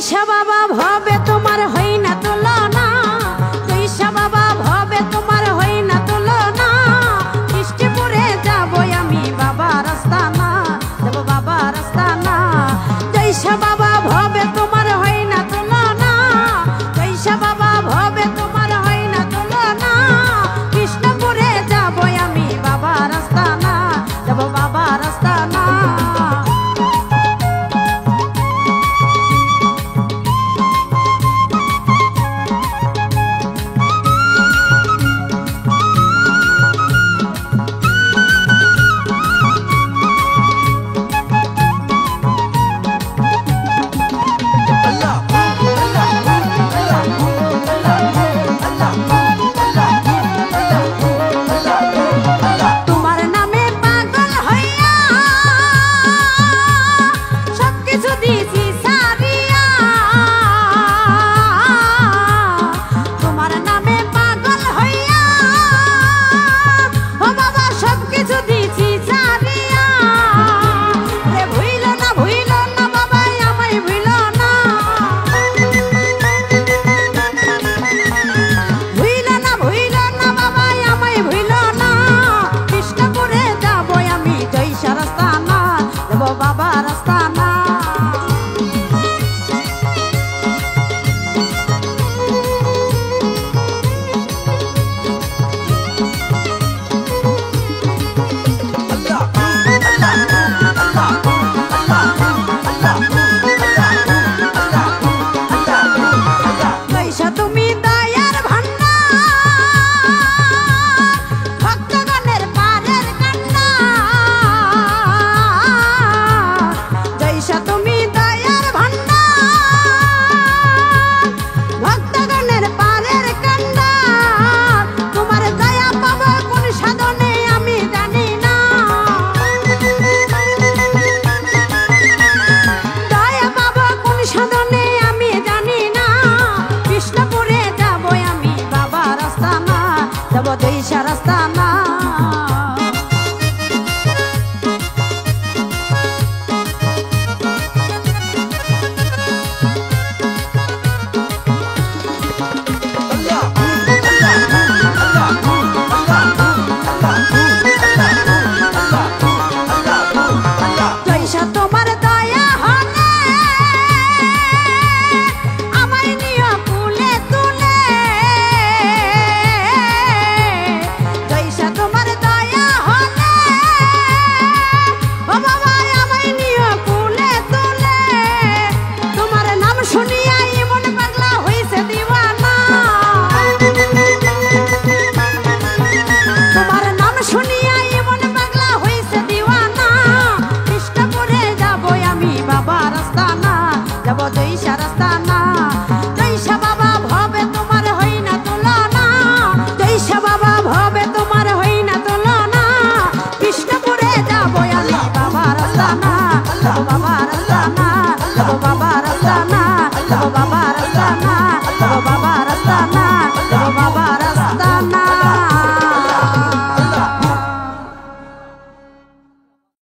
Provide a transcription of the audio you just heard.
জয়সা বাবা ভবে তোমার হই না তুলনা, জয়সা বাবা ভবে তোমার হই না তুলনা। কৃষ্ণপুরে যাবো আমি বাবার আস্তানা, যাব বাবার আস্তানা। জয়সা বাবা ভবে তোমার হই না তুলনা, জয়সা বাবা ভবে তোমার হই না তুলনা। কৃষ্ণপুরে যাবো আমি বাবার আস্তানা, যাব বাবার আস্তানা। জয়সা রাস্তানা জয়সা তোমার দয়া হলে আমায় নিয়ে কুলে তুলে, জয়সা তোমার দয়া হলে ও বাবা আমায় নিয়ে কুলে তুলে। তোমার নাম শুনিয়া এমন পাগলা হইছে দিওয়ানা, তোমার নাম শুনিয়া এমন পাগলা হইছে দিওয়ানা। কৃষ্ণপুরে যাবো আমি বাবার আস্তানা, যাব জয়সা রাস্তানা। জয়সা বাবা ভবে তোমার হই না তুলনা, জয়সা বাবা ভবে তোমার হই না তুলনা। কৃষ্ণপুরে যাবো আমি বাবার আস্তানা, যাব বাবার আস্তানা, যাব বাবার আস্তানা, যাব বাবার আস্তানা, যাব বাবার আস্তানা।